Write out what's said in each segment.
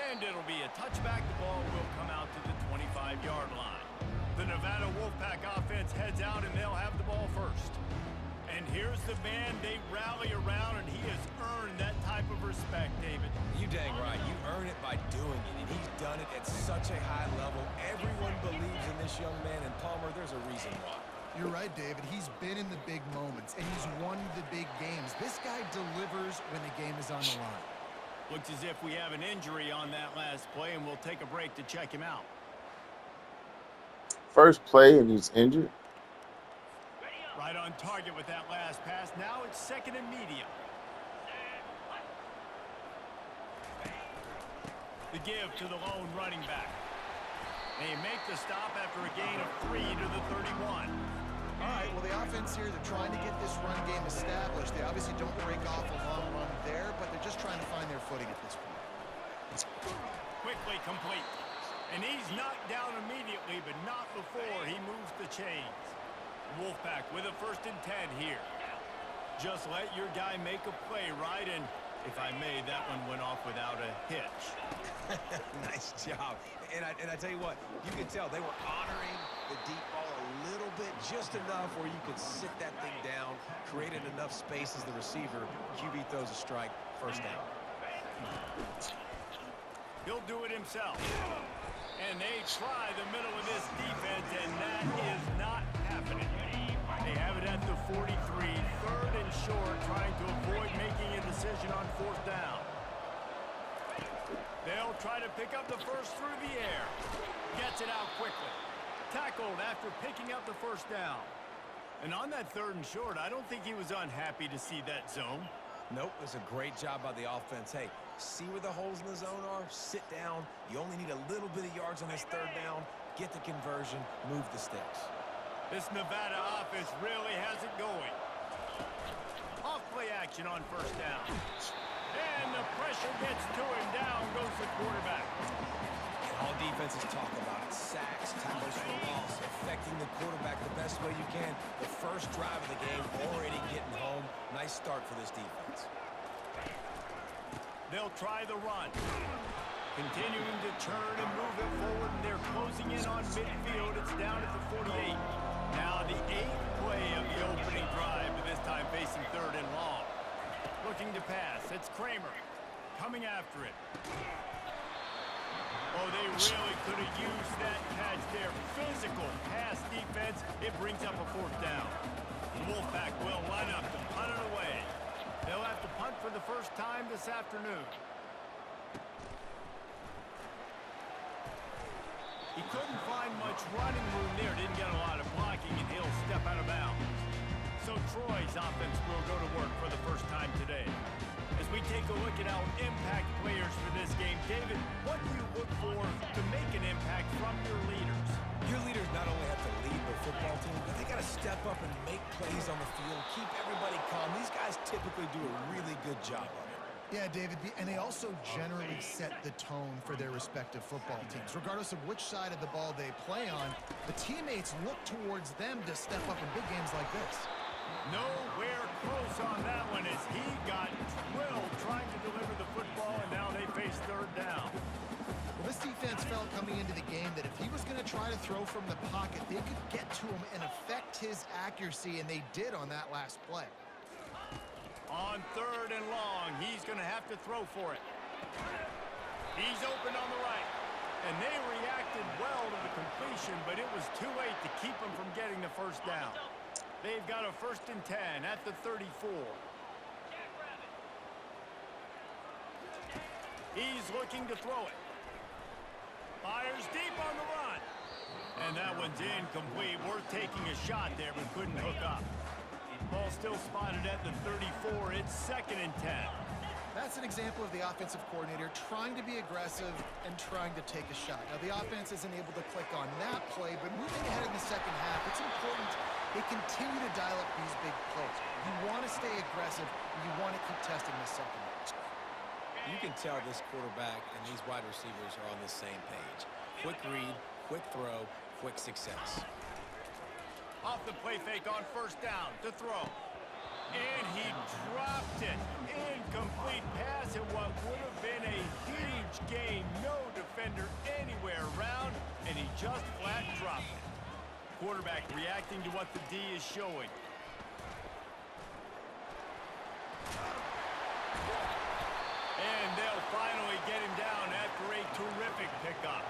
And it'll be a touchback. The ball will come out to the 25-yard line. The Nevada Wolfpack offense heads out, and they'll have the ball first. And here's the man they rally around, and he has earned that type of respect, David. You dang right. You earn it by doing it, and he's done it at such a high level. Everyone believes in this young man, and Palmer, there's a reason why. You're right, David. He's been in the big moments, and he's won the big games. This guy delivers when the game is on the line. Looks as if we have an injury on that last play, and we'll take a break to check him out. First play, and he's injured. Right on target with that last pass. Now it's second and medium. The give to the lone running back. They make the stop after a gain of 3 to the 31. All right, well, the offense here, they're trying to get this run game established. They obviously don't break off a long run there, but they're just trying to find their footing at this point. Quickly complete. And he's knocked down immediately, but not before he moves the chains. Wolfpack with a 1st and 10 here. Just let your guy make a play, right? And if I may, that one went off without a hitch. Nice job. And I tell you what, you can tell they were honoring the deep ball a little bit, just enough where you could sit that thing down, created enough space as the receiver. QB throws a strike, 1st down. He'll do it himself. And they try the middle of this defense, and that is not happening. They have it at the 43, 3rd and short, trying to avoid making a decision on 4th down. They'll try to pick up the first through the air. Gets it out quickly. Tackled after picking up the 1st down. And on that 3rd and short, I don't think he was unhappy to see that zone. Nope, it was a great job by the offense. Hey, see where the holes in the zone are? Sit down. You only need a little bit of yards on this 3rd down. Get the conversion. Move the sticks. This Nevada offense really has it going. Off-play action on 1st down. And the pressure gets to him. Down goes the quarterback. All defenses talk about it. Sacks, tackles for loss, affecting the quarterback the best way you can. The first drive of the game, already getting home. Nice start for this defense. They'll try the run. Continuing to turn and move it forward, and they're closing in on midfield. It's down at the 48. Now the 8th play of the opening drive, but this time facing 3rd and long. Looking to pass. It's Kramer coming after it. Oh, they really could have used that catch there. Physical pass defense. It brings up a 4th down. The Wolfpack will line up to punt it away. They'll have to punt for the first time this afternoon. He couldn't find much running room there. Didn't get a lot of blocking, and he'll step out of bounds. So Troy's offense will go to work for the first time today. As we take a look at our impact players for this game, David, what do you look for to make an impact from your leaders? Your leaders not only have to lead their football team, but they got to step up and make plays on the field, keep everybody calm. These guys typically do a really good job of it. Yeah, David, and they also generally set the tone for their respective football teams. Regardless of which side of the ball they play on, the teammates look towards them to step up in big games like this. Nowhere close on that one as he got drilled trying to deliver the football, and now they face 3rd down. Well, this defense felt coming into the game that if he was going to try to throw from the pocket, they could get to him and affect his accuracy, and they did on that last play. On 3rd and long, he's going to have to throw for it. He's open on the right. And they reacted well to the completion, but it was too late to keep him from getting the 1st down. They've got a 1st and 10 at the 34. He's looking to throw it. Fires deep on the run. And that one's incomplete. Worth taking a shot there, but couldn't hook up. Ball still spotted at the 34. It's 2nd and 10. That's an example of the offensive coordinator trying to be aggressive and trying to take a shot. Now, the offense isn't able to click on that play, but moving ahead in the 2nd half, it's important they continue to dial up these big plays. You want to stay aggressive, and you want to keep testing the secondary. You can tell this quarterback and these wide receivers are on the same page. Quick read, quick throw, quick success. Off the play fake on 1st down to throw. And he dropped it. Incomplete pass in what would have been a huge gain. No defender anywhere around, and he just flat dropped it. Quarterback reacting to what the D is showing. And they'll finally get him down after a terrific pickup.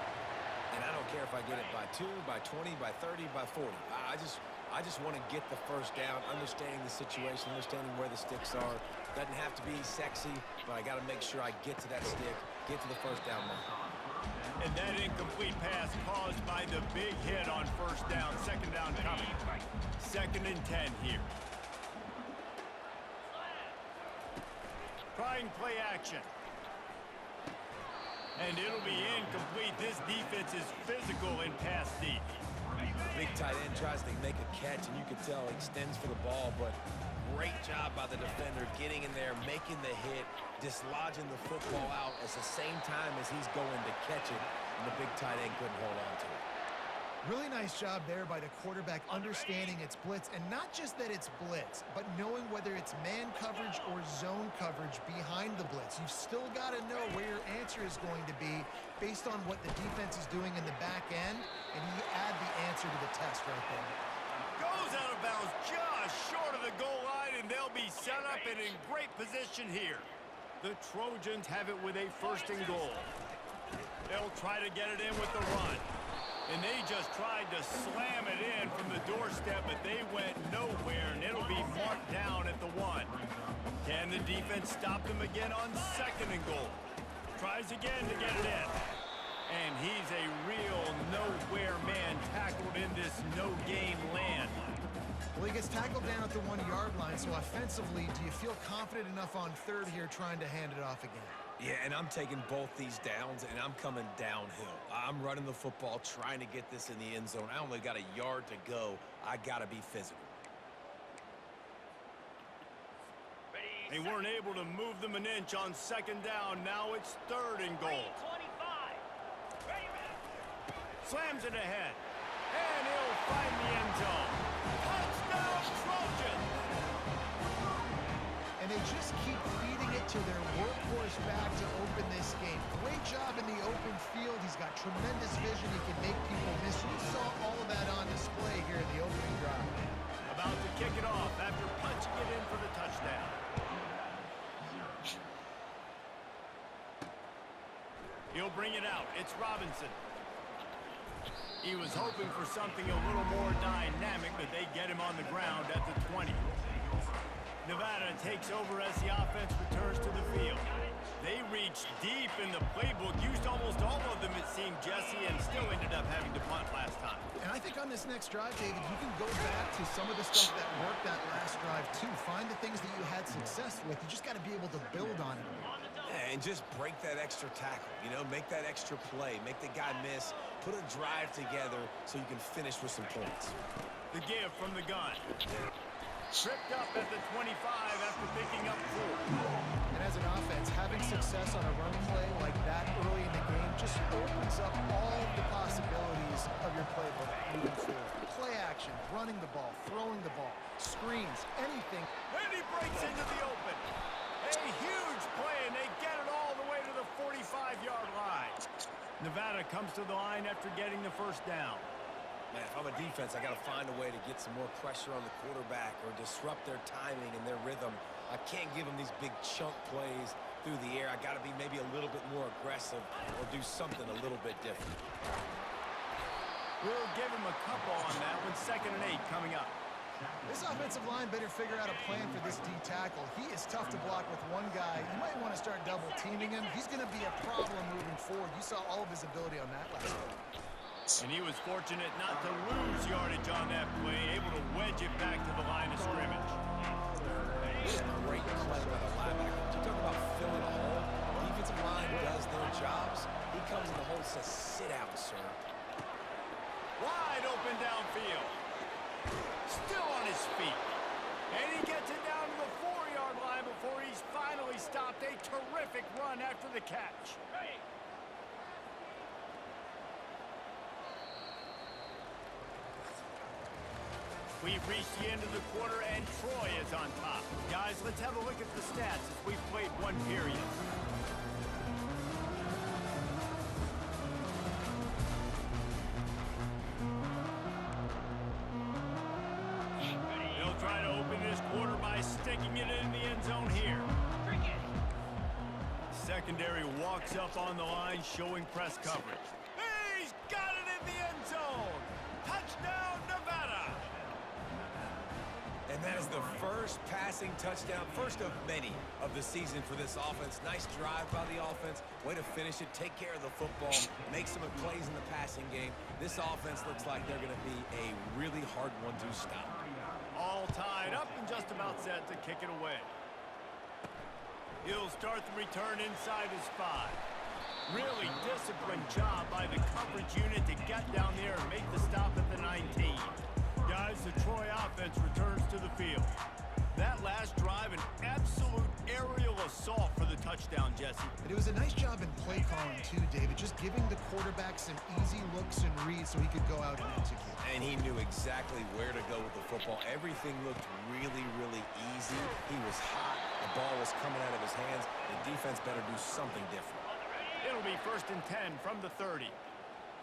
And I don't care if I get it by 2, by 20, by 30, by 40. I just want to get the first down, understanding the situation, understanding where the sticks are. Doesn't have to be sexy, but I got to make sure I get to that stick, get to the first down mark. And that incomplete pass caused by the big hit on first down. Second down coming. 2nd and 10 here. Trying play action. And it'll be incomplete. This defense is physical in pass deep. Big tight end tries to make a catch, and you can tell he extends for the ball, but great job by the defender getting in there, making the hit, dislodging the football out at the same time as he's going to catch it, and the big tight end couldn't hold on to it. Really nice job there by the quarterback understanding it's blitz, and not just that it's blitz, but knowing whether it's man coverage or zone coverage behind the blitz. You've still got to know where your answer is going to be based on what the defense is doing in the back end, and you add the answer to the test right there. Goes out of bounds just short of the goal line, and they'll be set up and in great position here. The Trojans have it with a 1st and goal. They'll try to get it in with the run. And they just tried to slam it in from the doorstep, but they went nowhere, and it'll be marked down at the 1. Can the defense stop them again on 2nd and goal? Tries again to get it in. And he's a real nowhere man tackled in this no-game land. Well, he gets tackled down at the 1-yard line, so offensively, do you feel confident enough on 3rd here trying to hand it off again? Yeah, and I'm taking both these downs, and I'm coming downhill. I'm running the football, trying to get this in the end zone. I only got a yard to go. I got to be physical. They weren't able to move them an inch on 2nd down. Now it's 3rd and goal. Slams it ahead. And he'll find the end zone. Touchdown, Trojans! And they just keep feeding it to their workhorse back to open this game. Great job in the open field. He's got tremendous vision. He can make people miss. You saw all of that on display here in the opening drive. About to kick it off after punching it in for the touchdown. He'll bring it out. It's Robinson. He was hoping for something a little more dynamic, but they get him on the ground at the 20. Nevada takes over as the offense returns to the field. They reached deep in the playbook, used almost all of them, it seemed, Jesse, and still ended up having to punt last time. And I think on this next drive, David, you can go back to some of the stuff that worked that last drive, too. Find the things that you had success with. You just got to be able to build on it. Yeah, and just break that extra tackle, make that extra play, make the guy miss, put a drive together so you can finish with some points. The give from the gun. Tripped up at the 25 after picking up 4. And as an offense, having success on a run play like that early in the game just opens up all the possibilities of your playbook moving forward. Play action, running the ball, throwing the ball, screens, anything. And he breaks into the open. A huge play, and they get it all the way to the 45-yard line. Nevada comes to the line after getting the 1st down. Man, if I'm a defense, I got to find a way to get some more pressure on the quarterback or disrupt their timing and their rhythm. I can't give them these big chunk plays through the air. I got to be maybe a little bit more aggressive or do something a little bit different. We'll give him a couple on that one. 2nd and 8 coming up. This offensive line better figure out a plan for this D tackle. He is tough to block with one guy. You might want to start double teaming him. He's going to be a problem moving forward. You saw all of his ability on that last play. And he was fortunate not to lose yardage on that play, able to wedge it back to the line of scrimmage. Great play by the linebacker. You talk about filling a hole. Defensive line does their jobs. He comes in the hole and says, sit out, sir. Wide open downfield. Still on his feet. And he gets it down to the 4-yard line before he's finally stopped. A terrific run after the catch. We've reached the end of the quarter, and Troy is on top. Guys, let's have a look at the stats as we've played one period. They'll try to open this quarter by sticking it in the end zone here. Secondary walks up on the line, showing press coverage. He's got it in the end zone! Touchdown, Nevada! And that is the first passing touchdown, first of many of the season for this offense. Nice drive by the offense. Way to finish it, take care of the football, make some plays in the passing game. This offense looks like they're going to be a really hard one to stop. All tied up and just about set to kick it away. He'll start the return inside his 5. Really disciplined job by the coverage unit to get down there and make the stop at the 19. Guys, the Troy offense returns to the field. That last drive, an absolute aerial assault for the touchdown, Jesse. But it was a nice job in play calling too, David, just giving the quarterback some easy looks and reads so he could go out and execute. And he knew exactly where to go with the football. Everything looked really, really easy. He was hot. The ball was coming out of his hands. The defense better do something different. It'll be 1st and 10 from the 30.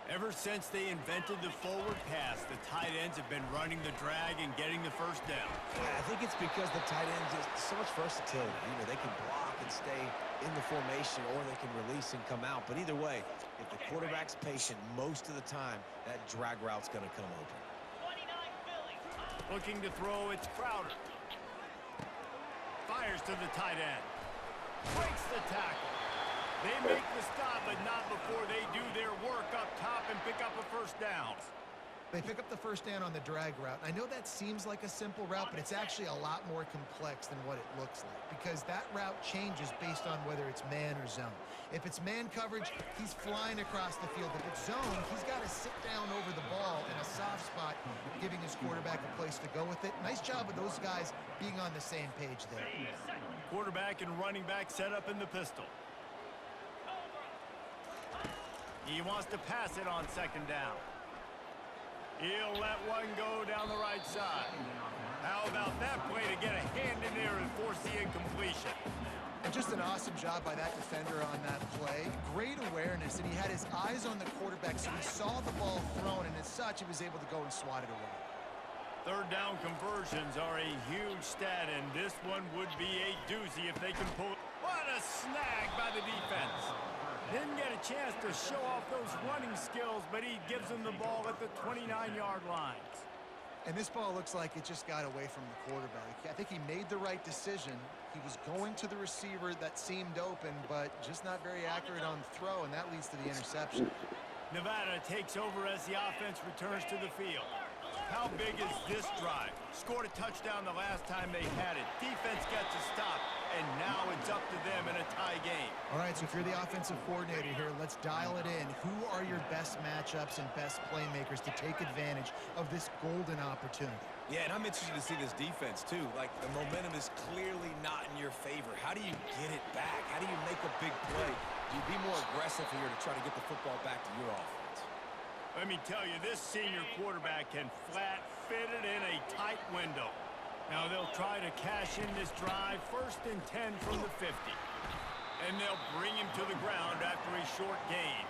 Ever since they invented the forward pass, the tight ends have been running the drag and getting the first down. I think it's because the tight ends is so much versatility. You know, they can block and stay in the formation, or they can release and come out. But either way, if the quarterback's patient most of the time, that drag route's going to come open. Looking to throw, it's Crowder. Fires to the tight end. Breaks the tackle. They make the stop, but not before they do their work up top and pick up a first down. They pick up the first down on the drag route. I know that seems like a simple route, but it's actually a lot more complex than what it looks like, because that route changes based on whether it's man or zone. If it's man coverage, he's flying across the field. If it's zone, he's got to sit down over the ball in a soft spot, giving his quarterback a place to go with it. Nice job of those guys being on the same page there. Quarterback and running back set up in the pistol. He wants to pass it on 2nd down. He'll let one go down the right side. How about that play to get a hand in there and force the incompletion? And just an awesome job by that defender on that play. Great awareness, and he had his eyes on the quarterback, so he saw the ball thrown, and as such, he was able to go and swat it away. 3rd down conversions are a huge stat, and this one would be a doozy if they can pull it. What a snag by the defense. Didn't get a chance to show off those running skills, but he gives them the ball at the 29-yard line. And this ball looks like it just got away from the quarterback. I think he made the right decision. He was going to the receiver that seemed open, but just not very accurate on the throw, and that leads to the interception. Nevada takes over as the offense returns to the field. How big is this drive? Scored a touchdown the last time they had it. Defense gets a stop, and now it's up to them in a tie game. All right, so if you're the offensive coordinator here, let's dial it in. Who are your best matchups and best playmakers to take advantage of this golden opportunity? Yeah, and I'm interested to see this defense, too. Like, the momentum is clearly not in your favor. How do you get it back? How do you make a big play? Do you be more aggressive here to try to get the football back to your offense? Let me tell you, this senior quarterback can flat fit it in a tight window. Now they'll try to cash in this drive, 1st and 10 from the 50. And they'll bring him to the ground after a short gain.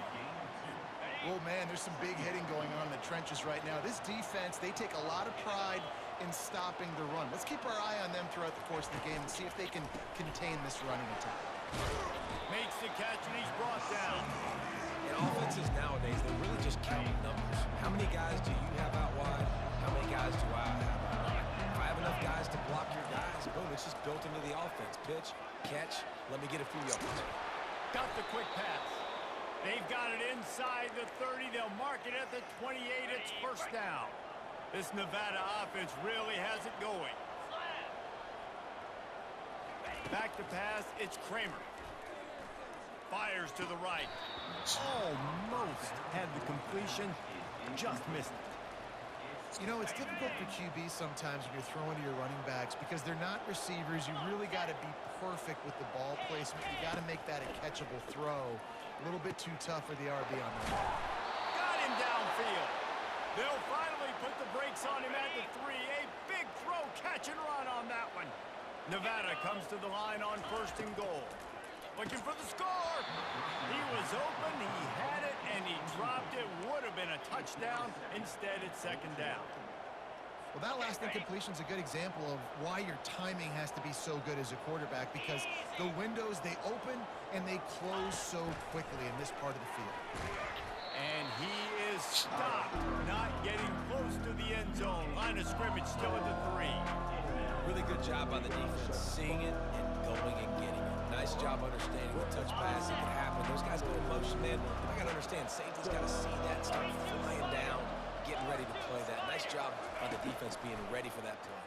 Oh, man, there's some big hitting going on in the trenches right now. This defense, they take a lot of pride in stopping the run. Let's keep our eye on them throughout the course of the game and see if they can contain this running attack. Makes the catch, and he's brought down. In offenses nowadays, they're really just counting numbers. How many guys do you have out wide? How many guys do I have out wide? If I have enough guys to block your guys, boom, it's just built into the offense. Pitch, catch, let me get a few yards. Got the quick pass. They've got it inside the 30. They'll mark it at the 28. It's 1st down. This Nevada offense really has it going. Back to pass, it's Kramer. Fires to the right. Almost had the completion, just missed it. You know, it's difficult for QBs sometimes when you're throwing to your running backs because they're not receivers. You really got to be perfect with the ball placement. You got to make that a catchable throw. A little bit too tough for the RB on that. Got him downfield. They'll finally put the brakes on him at the 3. A big throw, catch and run on that one. Nevada comes to the line on 1st and goal. Looking for the score. He was open, he had it, and he dropped it. Would have been a touchdown. Instead, it's 2nd down. Well, that last incompletion is a good example of why your timing has to be so good as a quarterback, because the windows, they open and they close so quickly in this part of the field. And he is stopped, not getting close to the end zone. Line of scrimmage still at the 3. Really good job by the defense, seeing it and going and getting it. Nice job understanding the touch pass that can happen. Those guys go in motion, man. I got to understand, safety's got to see that, start flying down, getting ready to play that. Nice job by the defense being ready for that play.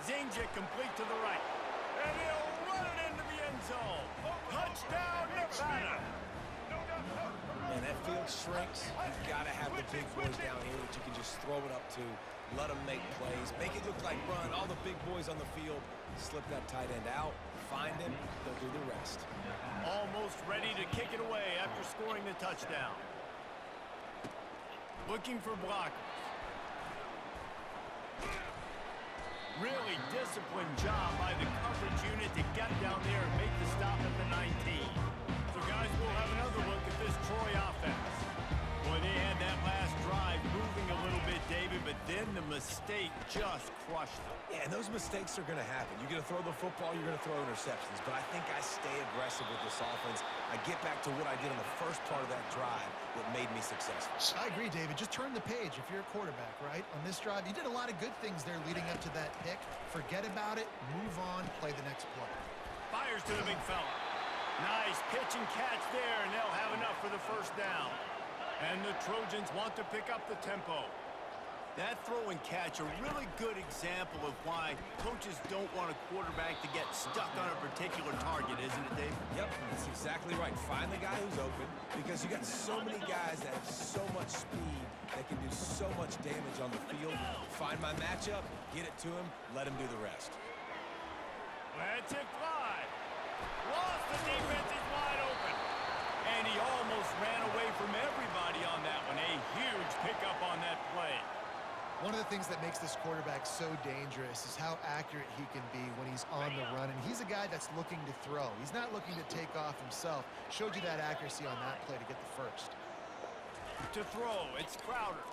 Zinja complete to the right. And he'll run it into the end zone. Touchdown, Nevada. Man, that field shrinks. You've got to have the big boys down here that you can just throw it up to, let them make plays, make it look like run. All the big boys on the field, slip that tight end out, find him, they'll do the rest. Almost ready to kick it away after scoring the touchdown. Looking for blockers. Really disciplined job by the coverage unit to get down there and make the stop at the 19. So guys, we'll have another look at this Troy offense. Boy, they had that last drive moving a little bit, David, but then the mistake just crushed them. Yeah, and those mistakes are going to happen. You're going to throw the football, you're going to throw interceptions. But I think I stay aggressive with this offense. I get back to what I did in the first part of that drive that made me successful. I agree, David. Just turn the page if you're a quarterback, right? On this drive, you did a lot of good things there leading up to that pick. Forget about it, move on, play the next play. Fires to the big fella. Nice pitch and catch there, and they'll have enough for the 1st down. And the Trojans want to pick up the tempo. That throw and catch, a really good example of why coaches don't want a quarterback to get stuck on a particular target, isn't it, Dave? Yep, that's exactly right. Find the guy who's open, because you got so many guys that have so much speed that can do so much damage on the field. Find my matchup, get it to him, let him do the rest. Let's it fly. Lost, the defense is wide open. And he almost ran away from everybody on that one. A huge pickup on that play. One of the things that makes this quarterback so dangerous is how accurate he can be when he's on the run. And he's a guy that's looking to throw. He's not looking to take off himself. Showed you that accuracy on that play to get the 1st. To throw, it's Crowder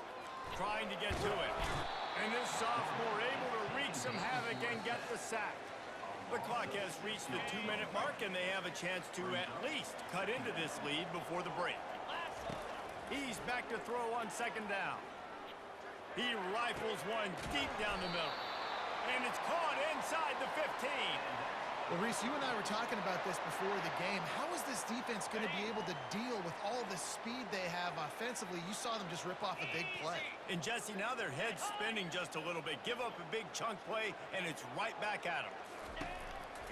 trying to get to it. And this sophomore able to wreak some havoc and get the sack. The clock has reached the 2-minute mark, and they have a chance to at least cut into this lead before the break. He's back to throw on 2nd down. He rifles one deep down the middle. And it's caught inside the 15. Well, Reese, you and I were talking about this before the game. How is this defense going to be able to deal with all the speed they have offensively? You saw them just rip off a big play. And, Jesse, now their head's spinning just a little bit. Give up a big chunk play, and it's right back at him.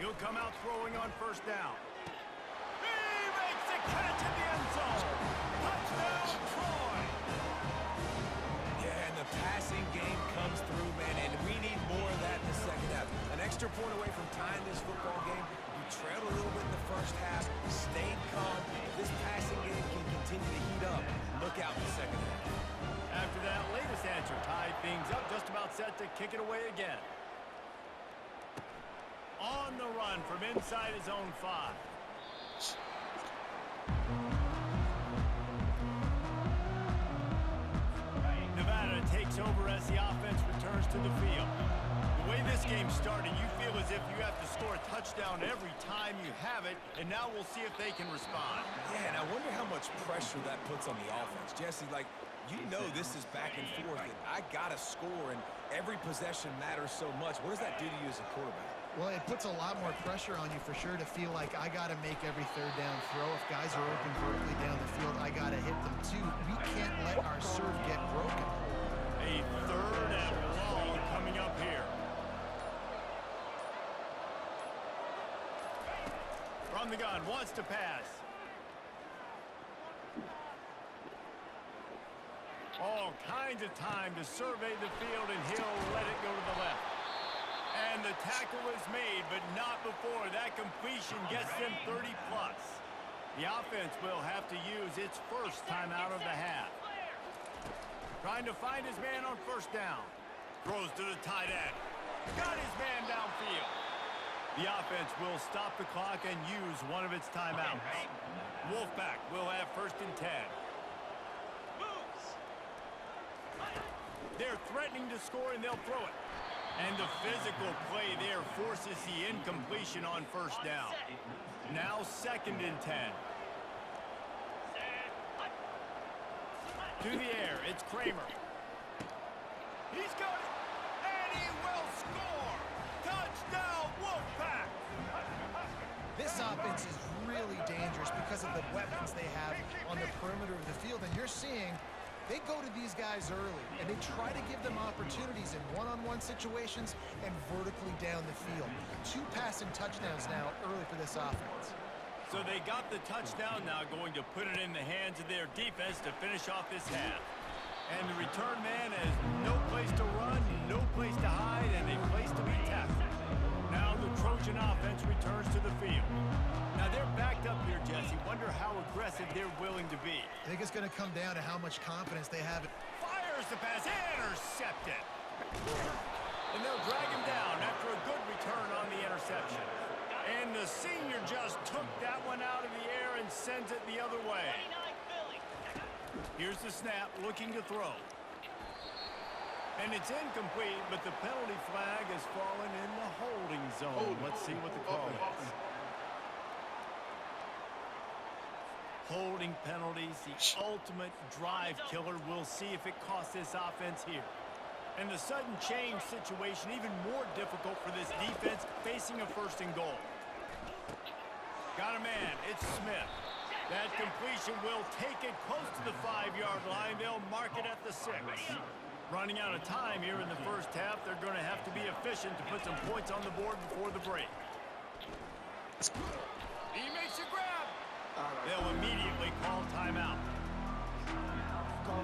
He'll come out throwing on 1st down. He makes the catch in the end zone. Touchdown, Troy. Yeah, and the passing game comes through, man, and we need more of that in the 2nd half. An extra point away from tying this football game. You trailed a little bit in the 1st half, stayed calm. This passing game can continue to heat up. Look out in the 2nd half. After that latest answer, tied things up, just about set to kick it away again. On the run from inside his own 5. Nevada takes over as the offense returns to the field. The way this game started, you feel as if you have to score a touchdown every time you have it, and now we'll see if they can respond. Yeah, and I wonder how much pressure that puts on the offense. Jesse, like, you know this is back and forth, and I got to score, and every possession matters so much. What does that do to you as a quarterback? Well, it puts a lot more pressure on you for sure to feel like I got to make every 3rd down throw. If guys are open vertically down the field, I got to hit them too. We can't let our serve get broken. A 3rd and long coming up here. From the gun, wants to pass. All kinds of time to survey the field, and he'll let it go to the left. And the tackle is made, but not before that completion gets them 30+. The offense will have to use its 1st time out of the half. Trying to find his man on first down. Throws to the tight end. Got his man downfield. The offense will stop the clock and use one of its timeouts. Wolfpack will have 1st and 10. They're threatening to score, and they'll throw it. And the physical play there forces the incompletion on first down. Now 2nd and 10. To the air, it's Kramer. He's got it, and he will score! Touchdown, Wolfpack! This offense is really dangerous because of the weapons they have on the perimeter of the field, and you're seeing they go to these guys early, and they try to give them opportunities in one-on-one situations and vertically down the field. 2 passing touchdowns now early for this offense. So they got the touchdown, now going to put it in the hands of their defense to finish off this half. And the return man has no place to run, no place to hide, and a place to be tackled. Now the Trojan offense returns to the field. Now they're backed up here, Jesse. Wonder how aggressive they're willing to be. I think it's going to come down to how much confidence they have. Fires the pass, intercepted. And they'll drag him down after a good return on the interception. And the senior just took that one out of the air and sends it the other way. Here's the snap, looking to throw. And it's incomplete, but the penalty flag has fallen in the holding zone. Let's see what the call is. Holding penalties, the ultimate drive killer. We'll see if it costs this offense here. And the sudden change situation even more difficult for this defense facing a 1st and goal. Got a man, it's Smith. That completion will take it close to the 5-yard line. They'll mark it at the 6. Running out of time here in the first half. They're going to have to be efficient to put some points on the board before the break. He makes a grab. They'll immediately call timeout.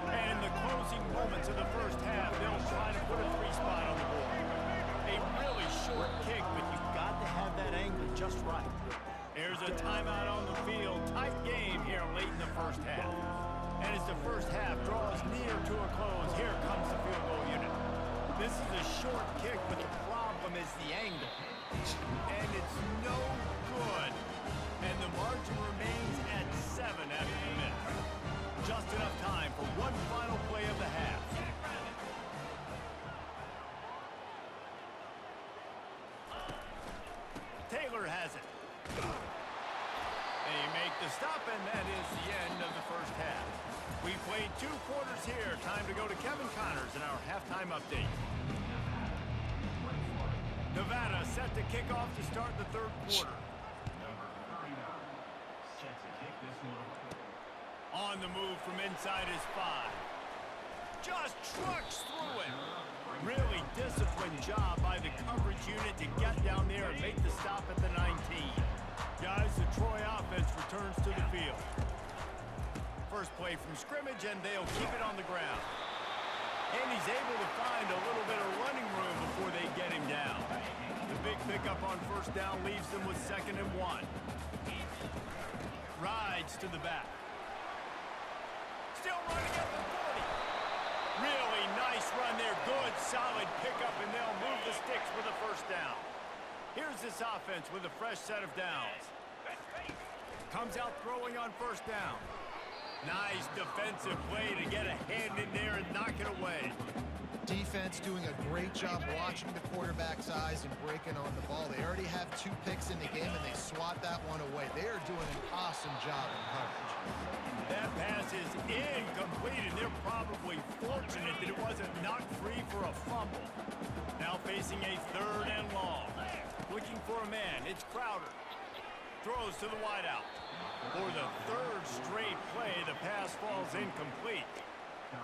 And in the closing moments of the first half, they'll try to put a 3-spot on the board. A really short kick, but you've got to have that angle just right. There's a timeout on the field. Tight game here late in the first half. And as the first half draws near to a close, here comes the field goal unit. This is a short kick, but the problem is the angle. And it's no good. And the margin remains at 7 after the miss. Just enough time for one final play of the half. Taylor has it. They make the stop, and that is the end of the first half. We played 2 quarters here. Time to go to Kevin Connors in our halftime update. Nevada set to kick off to start the 3rd quarter. On the move from inside his 5. Just trucks through it. Really disciplined job by the coverage unit to get down there and make the stop at the 19. Guys, the Troy offense returns to the field. First play from scrimmage, and they'll keep it on the ground. And he's able to find a little bit of running room before they get him down. The big pickup on first down leaves them with 2nd and 1. Rides to the back. Still running at the 40. Really nice run there. Good, solid pickup, and they'll move the sticks with a first down. Here's this offense with a fresh set of downs. Comes out throwing on first down. Nice defensive play to get a hand in there and knock it away. Defense doing a great job watching the quarterback's eyes and breaking on the ball. They already have 2 picks in the game, and they swat that one away. They are doing an awesome job in coverage. That pass is incomplete, and they're probably fortunate that it wasn't knocked free for a fumble. Now facing a 3rd and long. Looking for a man. It's Crowder. Throws to the wideout. For the 3rd straight play, the pass falls incomplete.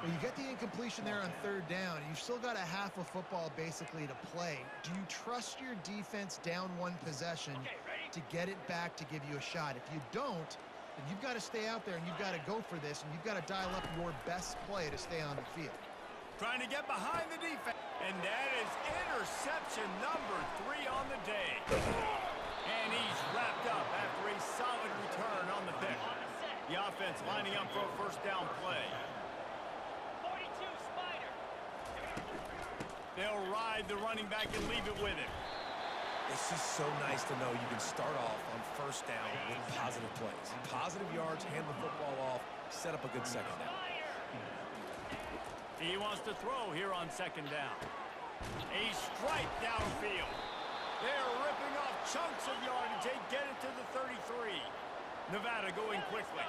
Well, you get the incompletion there on 3rd down, and you've still got a half of football basically to play. Do you trust your defense down 1 possession to get it back to give you a shot? If you don't, then you've got to stay out there and you've got to go for this, and you've got to dial up your best play to stay on the field. Trying to get behind the defense. And that is interception number 3 on the day. And he's wrapped up after a solid return on the pick. The offense lining up for a first down play. They'll ride the running back and leave it with him. It's just so nice to know you can start off on first down with positive plays. Positive yards, hand the football off, set up a good second down. He wants to throw here on second down. A strike downfield. They're ripping off chunks of yardage. They get it to the 33. Nevada going quickly.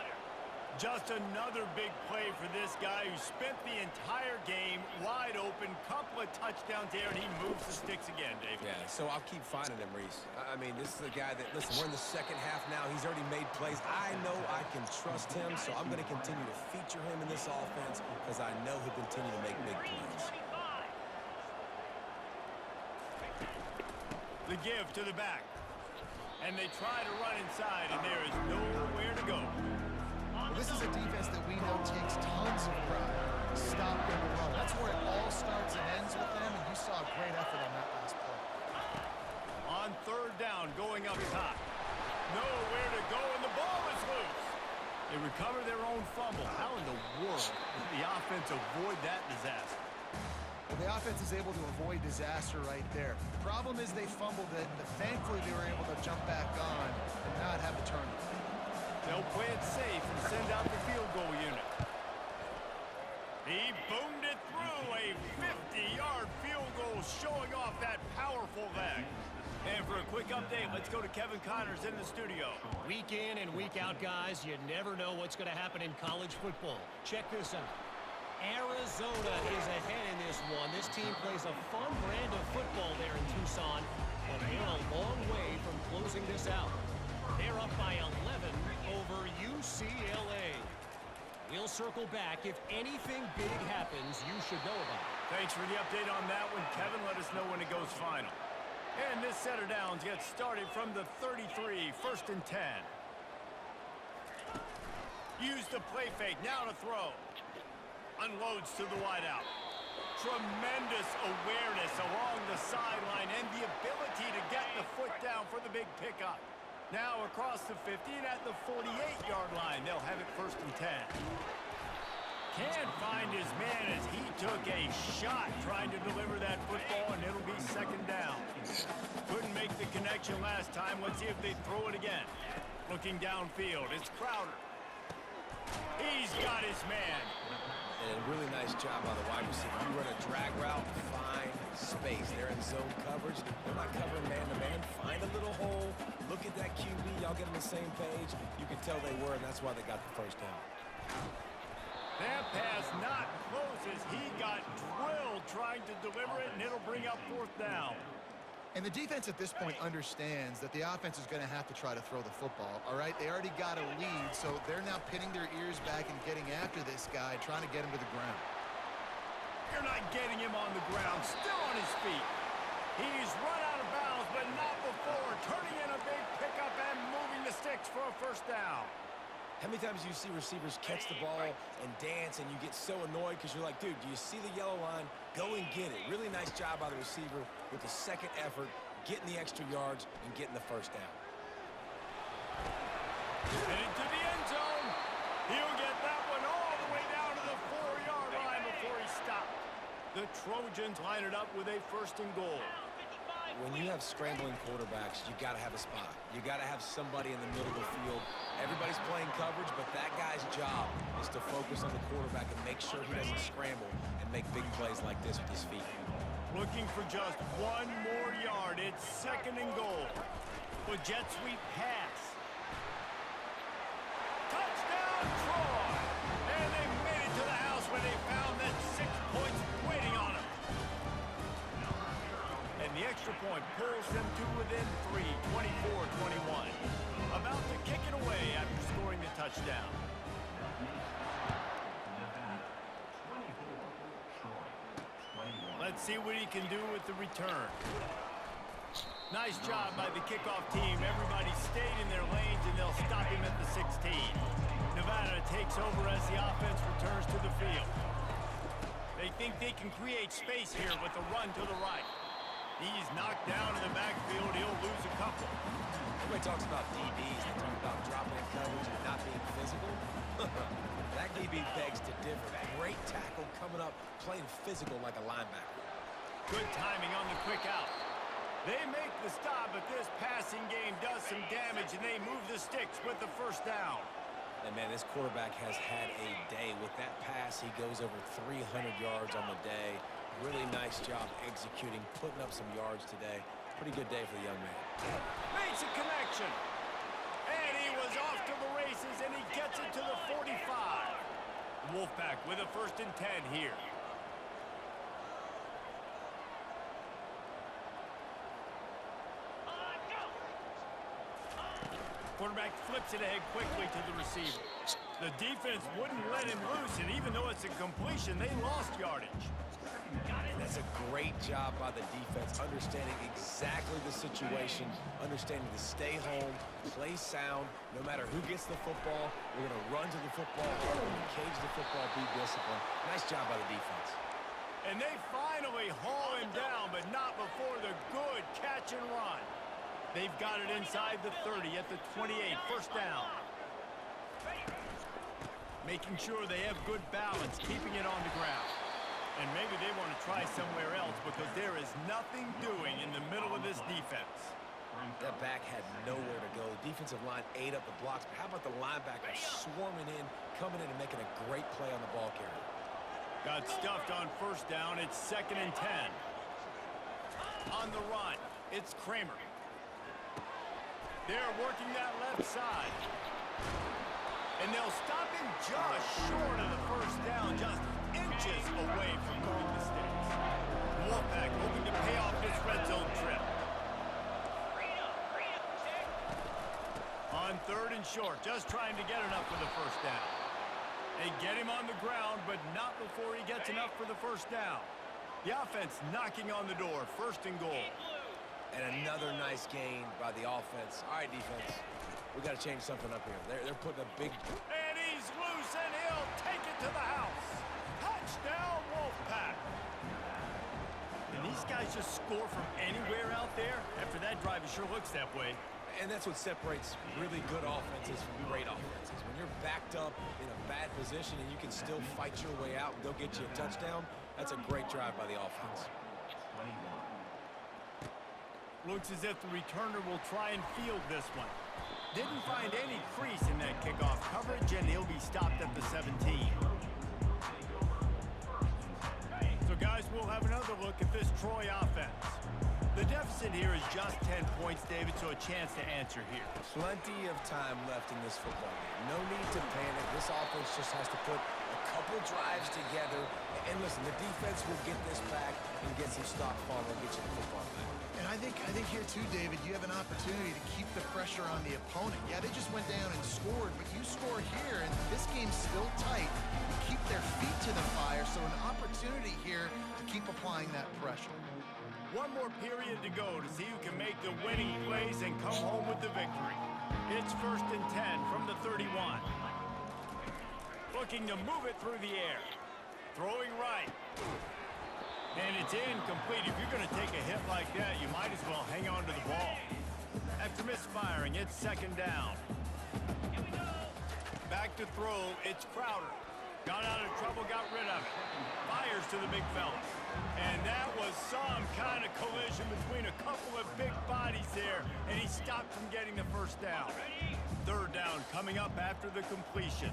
Just another big play for this guy who spent the entire game wide open. Couple of touchdowns there, and he moves the sticks again, David. Yeah, so I'll keep finding him, Reese. I mean, this is a guy that, listen, we're in the second half now. He's already made plays. I know I can trust him, so I'm going to continue to feature him in this offense because I know he'll continue to make big plays. The give to the back. And they try to run inside, and there is nowhere to go. Well, this is a defense that we know takes tons of pride stopping the run. That's where it all starts and ends with them, and you saw a great effort on that last play. On third down, going up top. Nowhere to go, and the ball is loose. They recover their own fumble. How in the world did the offense avoid that disaster? Well, the offense is able to avoid disaster right there. Problem is they fumbled it, but thankfully they were able to jump back on and not have a turnover. They'll play it safe and send out the field goal unit. He boomed it through a 50-yard field goal, showing off that powerful leg. And for a quick update, let's go to Kevin Connors in the studio. Week in and week out, guys, you never know what's going to happen in college football. Check this out. Arizona is ahead in this one. This team plays a fun brand of football there in Tucson, but they're a long way from closing this out. They're up by 11 over UCLA. We'll circle back. If anything big happens, you should know about it. Thanks for the update on that one, Kevin. Let us know when it goes final. And this set of downs gets started from the 33, 1st and 10. Use the play fake, now to throw. Unloads to the wideout. Tremendous awareness along the sideline and the ability to get the foot down for the big pickup. Now across the 50 and at the 48-yard line. They'll have it 1st and 10. Can't find his man as he took a shot trying to deliver that football, and it'll be 2nd down. Couldn't make the connection last time. Let's see if they throw it again. Looking downfield, it's Crowder. He's got his man. And a really nice job by the wide receiver. You run a drag route, find space. They're in zone coverage. They're not covering man-to-man. Find a little hole. Look at that QB. Y'all get on the same page. You can tell they were, and that's why they got the 1st down. That pass not close as he got drilled trying to deliver it, and it'll bring up 4th down. And the defense at this point understands that the offense is going to have to try to throw the football, all right? They already got a lead, so they're now pinning their ears back and getting after this guy, trying to get him to the ground. You're not getting him on the ground, still on his feet. He's run out of bounds, but not before, turning in a big pickup and moving the sticks for a 1st down. How many times do you see receivers catch the ball and dance and you get so annoyed because you're like, dude, do you see the yellow line? Go and get it. Really nice job by the receiver with the 2nd effort, getting the extra yards and getting the 1st down. And into the end zone. He'll get that one all the way down to the 4-yard line before he stopped. The Trojans line it up with a 1st and goal. When you have scrambling quarterbacks, you got to have a spot. You got to have somebody in the middle of the field. Everybody's playing coverage, but that guy's job is to focus on the quarterback and make sure he doesn't scramble and make big plays like this with his feet. Looking for just 1 more yard. It's 2nd and goal. The jet sweep pass. Touchdown, Troy! And they made it to the house where they found that 6 points waiting on them. And the extra point pulls them to within 3, 24-21. About to kick it away after scoring the touchdown. Let's see what he can do with the return. Nice job by the kickoff team. Everybody stayed in their lanes, and they'll stop him at the 16. Nevada takes over as the offense returns to the field. They think they can create space here with a run to the right. He's knocked down in the backfield. He'll lose a couple. Everybody talks about DBs. They talk about dropping in coverage and not being physical. That DB begs to differ. Great tackle coming up, playing physical like a linebacker. Good timing on the quick out. They make the stop, but this passing game does some damage, and they move the sticks with the first down. And, man, this quarterback has had a day. With that pass, he goes over 300 yards on the day. Really nice job executing, putting up some yards today. Pretty good day for the young man. Makes a connection. And he was off to the races, and he gets it to the 45. Wolfpack with a 1st and 10 here. Quarterback flips it ahead quickly to the receiver. The defense wouldn't let him loose, and even though it's a completion, they lost yardage. And that's a great job by the defense, understanding exactly the situation, understanding to stay home, play sound. No matter who gets the football, we're going to run to the football, we're going to cage the football, be disciplined. Nice job by the defense. And they finally haul him down, but not before the good catch and run. They've got it inside the 30 at the 28, 1st down. Making sure they have good balance, keeping it on the ground. And maybe they want to try somewhere else because there is nothing doing in the middle of this defense. That back had nowhere to go. The defensive line ate up the blocks, but how about the linebacker swarming in, coming in and making a great play on the ball carrier? Got stuffed on 1st down. It's 2nd and 10. On the run, it's Kramer. They're working that left side. And they'll stop him just short of the 1st down, just inches away from moving the sticks. Wolfpack hoping to pay off this red zone trip. On 3rd and short, just trying to get enough for the 1st down. They get him on the ground, but not before he gets enough for the 1st down. The offense knocking on the door, 1st and goal. And another nice gain by the offense. All right, defense, we got to change something up here. They're putting a big... And he's loose, and he'll take it to the house. Touchdown, Wolfpack. And these guys just score from anywhere out there. After that drive, it sure looks that way. And that's what separates really good offenses from great offenses. When you're backed up in a bad position and you can still fight your way out and go get you a touchdown, that's a great drive by the offense. Looks as if the returner will try and field this one. Didn't find any crease in that kickoff coverage, and he'll be stopped at the 17. So, guys, we'll have another look at this Troy offense. The deficit here is just 10 points, David, so a chance to answer here. Plenty of time left in this football game. No need to panic. This offense just has to put a couple drives together. And listen, the defense will get this back and get some stop following and get you the football back. And I think here too, David, you have an opportunity to keep the pressure on the opponent. Yeah, they just went down and scored, but you score here, and this game's still tight. You keep their feet to the fire, so an opportunity here to keep applying that pressure. One more period to go to see who can make the winning plays and come home with the victory. It's 1st and 10 from the 31. Looking to move it through the air. Throwing right. And it's incomplete. If you're going to take a hit like that, you might as well hang on to the ball. After misfiring, it's 2nd down. Back to throw, it's Crowder. Got out of trouble, got rid of it. Fires to the big fella. And that was some kind of collision between a couple of big bodies there, and he stopped from getting the 1st down. 3rd down coming up after the completion.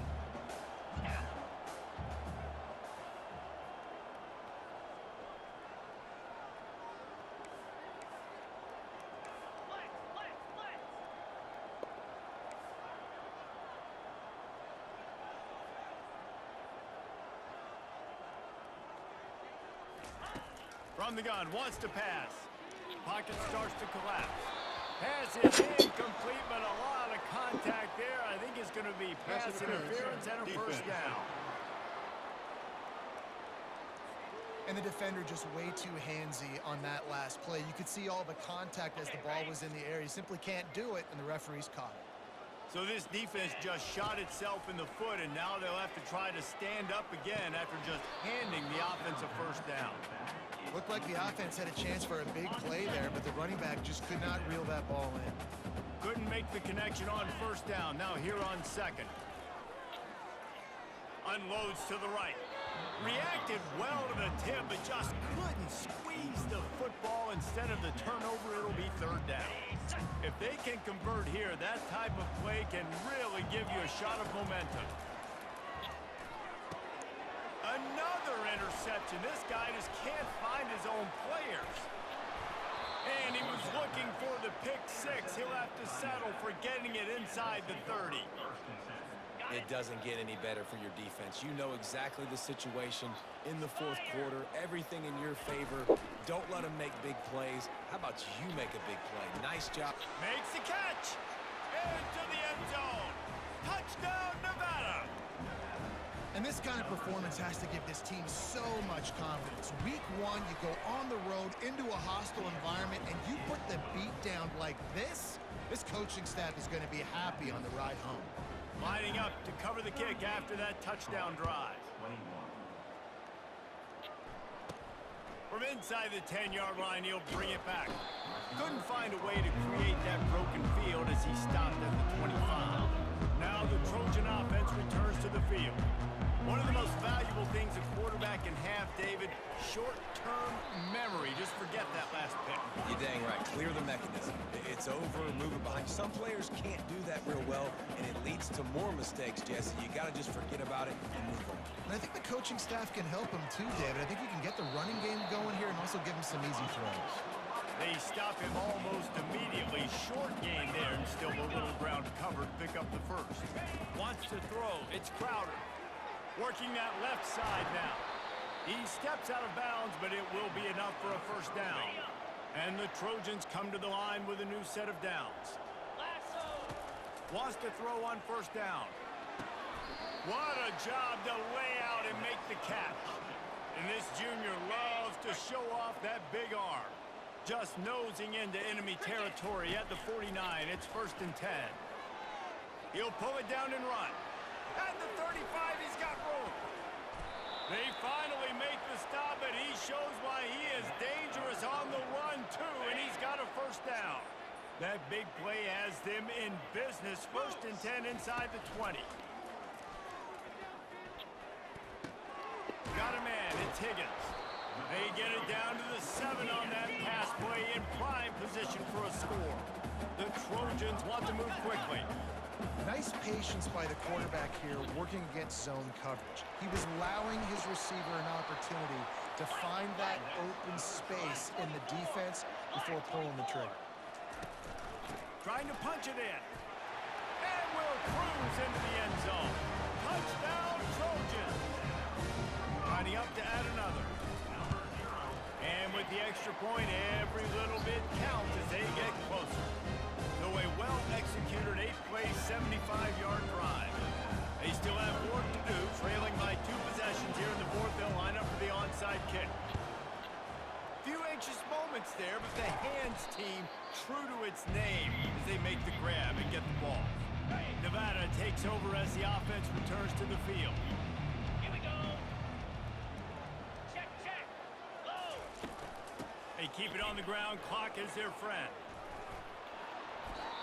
From the gun, wants to pass. Pocket starts to collapse. Pass is incomplete, but a lot of contact there. I think it's going to be pass interference and a 1st down. And the defender just way too handsy on that last play. You could see all the contact as the ball was in the air. You simply can't do it, and the referee's caught it. So this defense just shot itself in the foot, and now they'll have to try to stand up again after just handing the offense a 1st down. Looked like the offense had a chance for a big play there, but the running back just could not reel that ball in. Couldn't make the connection on 1st down. Now here on 2nd. Unloads to the right. Reacted well to the tip, but just couldn't squeeze the instead of the turnover, it'll be third down. If they can convert here, that type of play can really give you a shot of momentum. Another interception. This guy just can't find his own players. And he was looking for the pick six. He'll have to settle for getting it inside the 30. It doesn't get any better for your defense. You know exactly the situation in the fourth quarter. Everything in your favor. Don't let them make big plays. How about you make a big play? Nice job. Makes the catch. Into the end zone. Touchdown, Nevada. And this kind of performance has to give this team so much confidence. Week one, you go on the road into a hostile environment, and you put the beat down like this, this coaching staff is going to be happy on the ride home. Lining up to cover the kick after that touchdown drive. From inside the 10-yard line, he'll bring it back. Couldn't find a way to create that broken field as he stopped at the 25. Now the Trojan offense returns to the field. One of the most valuable things a quarterback can have, David, short-term memory. Just forget that last pick. You're dang right. Clear the mechanism. It's over, move it behind. Some players can't do that real well, and it leads to more mistakes, Jesse. You got to just forget about it and move on. And I think the coaching staff can help him too, David. I think you can get the running game going here and also give him some easy throws. They stop him almost immediately. Short gain there, and still a little ground covered. Pick up the first. Wants to throw. It's Crowder. Working that left side now. He steps out of bounds, but it will be enough for a first down. And the Trojans come to the line with a new set of downs. Wants to throw on first down. What a job to lay out and make the catch. And this junior loves to show off that big arm. Just nosing into enemy territory at the 49. It's 1st and 10. He'll pull it down and run. At the 35, he's got room. They finally make the stop, and he shows why he is dangerous on the run, too, and he's got a first down. That big play has them in business. 1st and 10 inside the 20. Got a man. It's Higgins. They get it down to the 7 on that pass play in prime position for a score. The Trojans want to move quickly. Nice patience by the quarterback here working against zone coverage. He was allowing his receiver an opportunity to find that open space in the defense before pulling the trigger. Trying to punch it in. And will cruise into the end zone. Touchdown, Trojans. Lining up to add another. And with the extra point, every little bit counts as they get closer. So a well-executed 8-play, 75-yard drive. They still have work to do, trailing by 2 possessions here in the fourth. They'll line up for the onside kick. Few anxious moments there, but the hands team true to its name as they make the grab and get the ball. Nevada takes over as the offense returns to the field. Here we go. Check, check. Low. They keep it on the ground. Clock is their friend.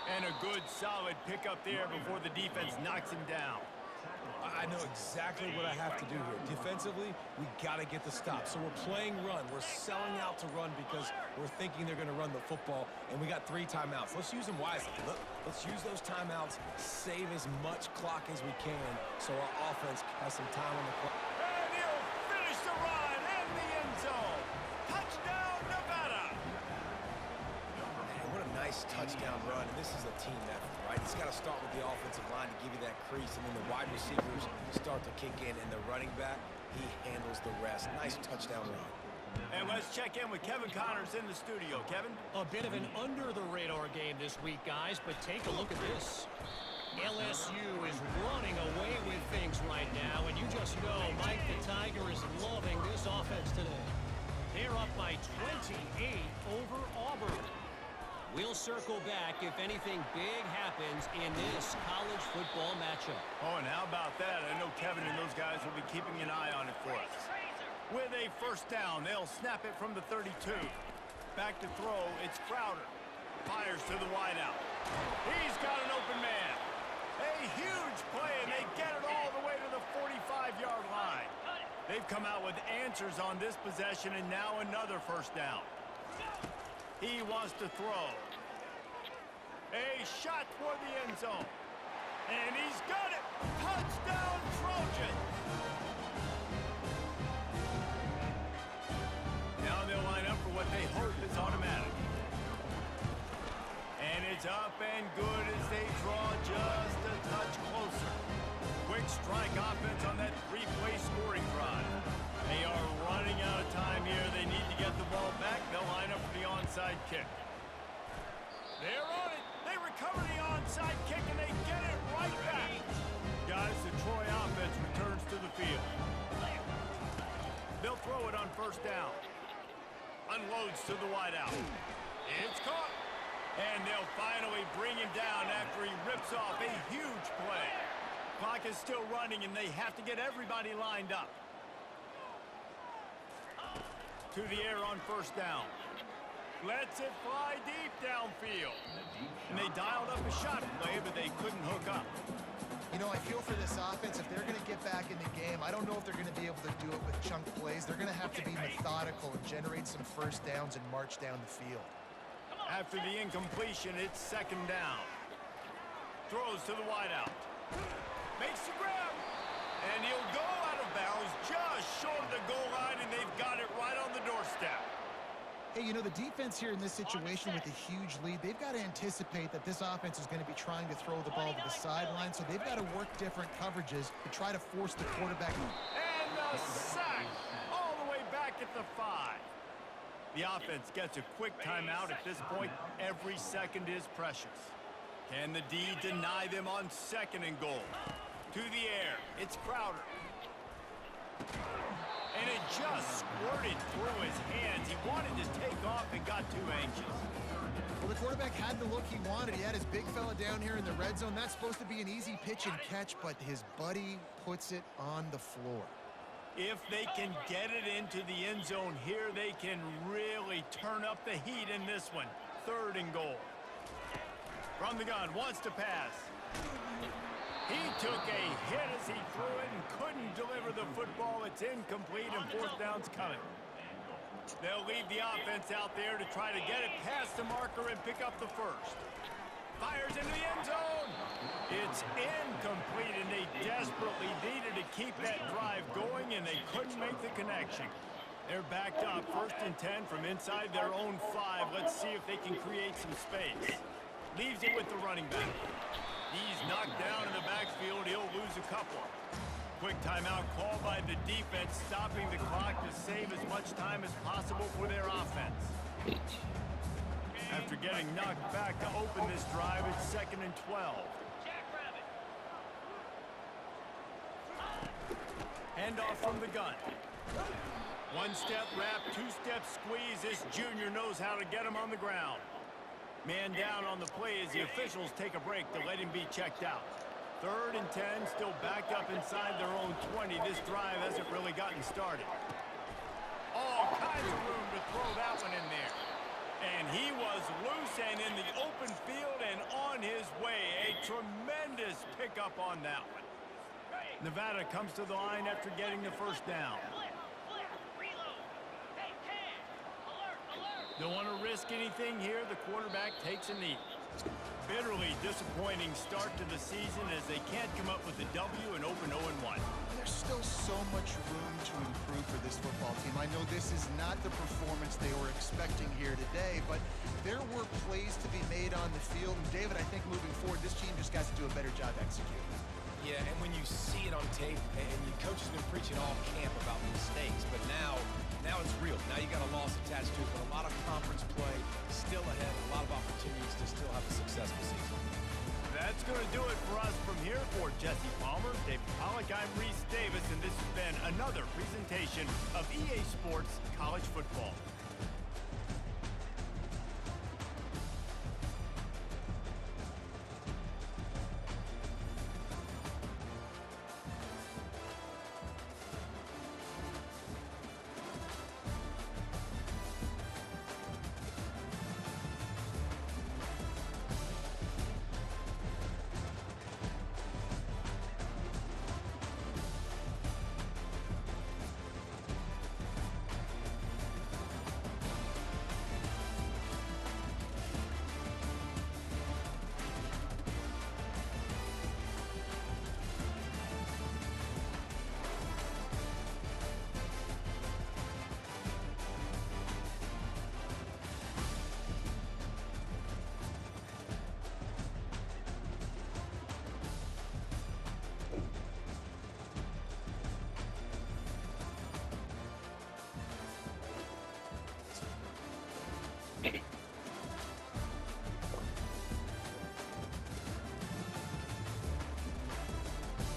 And a good, solid pickup there before the defense knocks him down. I know exactly what I have to do here. Defensively, we got to get the stop. So we're playing run. We're selling out to run because we're thinking they're going to run the football, and we got 3 timeouts. Let's use them wisely. Let's use those timeouts, save as much clock as we can so our offense has some time on the clock. And he'll finish the run in the end zone. Touchdown, Nevada. Man, what a nice touchdown run, and this is a team effort, right? It's got to start with the offensive line to give you that crease, and then the wide receivers start to kick in, and the running back, he handles the rest. Nice touchdown run. And let's check in with Kevin Connors in the studio. Kevin? A bit of an under-the-radar game this week, guys, but take a look at this. LSU is running away with things right now, and you just know Mike the Tiger is loving this offense today. They're up by 28 over Auburn. We'll circle back if anything big happens in this college football matchup. Oh, and how about that? I know Kevin and those guys will be keeping an eye on it for us. With a first down, they'll snap it from the 32. Back to throw, it's Crowder. Fires to the wideout. He's got an open man. A huge play, and they get it all the way to the 45-yard line. They've come out with answers on this possession, and now another first down. He wants to throw. A shot toward the end zone. And he's got it. Touchdown, Trojans. Now they'll line up for what they hope is automatic. And it's up and good as they draw just a touch closer. Quick strike offense on that three-play scoring drive. They are running out of time here. They need to get the ball back. They'll line up for the onside kick. They're on it. They recover the onside kick, and they get it right back. Guys, the Troy offense returns to the field. They'll throw it on first down. Unloads to the wideout. It's caught. And they'll finally bring him down after he rips off a huge play. Clock is still running, and they have to get everybody lined up. To the air on first down. Lets it fly deep downfield. And they dialed up a shot play, but they couldn't hook up. You know, I feel for this offense, if they're going to get back in the game, I don't know if they're going to be able to do it with chunk plays. They're going to have to be methodical and generate some first downs and march down the field. After the incompletion, it's second down. Throws to the wideout. Makes the grab. And he'll go out of bounds just short of the goal line, and they've got it right on the doorstep. Hey, you know, the defense here in this situation with a huge lead, they've got to anticipate that this offense is going to be trying to throw the ball to the sideline, so they've got to work different coverages to try to force the quarterback. And the sack all the way back at the 5. The offense gets a quick timeout at this point. Every second is precious. Can the D deny them on second and goal? To the air. It's Crowder. And it just squirted through his hands. He wanted to take off and got too anxious. Well, the quarterback had the look he wanted. He had his big fella down here in the red zone. That's supposed to be an easy pitch and catch, but his buddy puts it on the floor. If they can get it into the end zone here, they can really turn up the heat in this one. Third and goal. From the gun, wants to pass. He took a hit as he threw it and couldn't deliver the football. It's incomplete and fourth down's coming. They'll leave the offense out there to try to get it past the marker and pick up the first. Fires into the end zone. It's incomplete, and they desperately needed to keep that drive going, and they couldn't make the connection. They're backed up, 1st and 10 from inside their own 5. Let's see if they can create some space. Leaves it with the running back. He's knocked down in the backfield. He'll lose a couple. Quick timeout called by the defense, stopping the clock to save as much time as possible for their offense. After getting knocked back to open this drive, it's 2nd and 12. Handoff from the gun. One-step wrap, two-step squeeze. This junior knows how to get him on the ground. Man down on the play as the officials take a break to let him be checked out. 3rd and 10, still backed up inside their own 20. This drive hasn't really gotten started. All kinds of room to throw that one in there. And he was loose and in the open field and on his way. A tremendous pickup on that one. Nevada comes to the line after getting the first down. Don't want to risk anything here. The quarterback takes a knee. Bitterly disappointing start to the season as they can't come up with a W and open 0-1. There's still so much room to improve for this football team. I know this is not the performance they were expecting here today, but there were plays to be made on the field. And David, I think moving forward, this team just got to do a better job executing. Yeah, and when you see it on tape, and your coach has been preaching all camp about mistakes, but now it's real. Now you got a loss attached to it, but a lot of conference play still ahead, a lot of opportunities to still have a successful season. That's going to do it for us from here. For Jesse Palmer, David Pollack, I'm Reese Davis, and this has been another presentation of EA Sports College Football.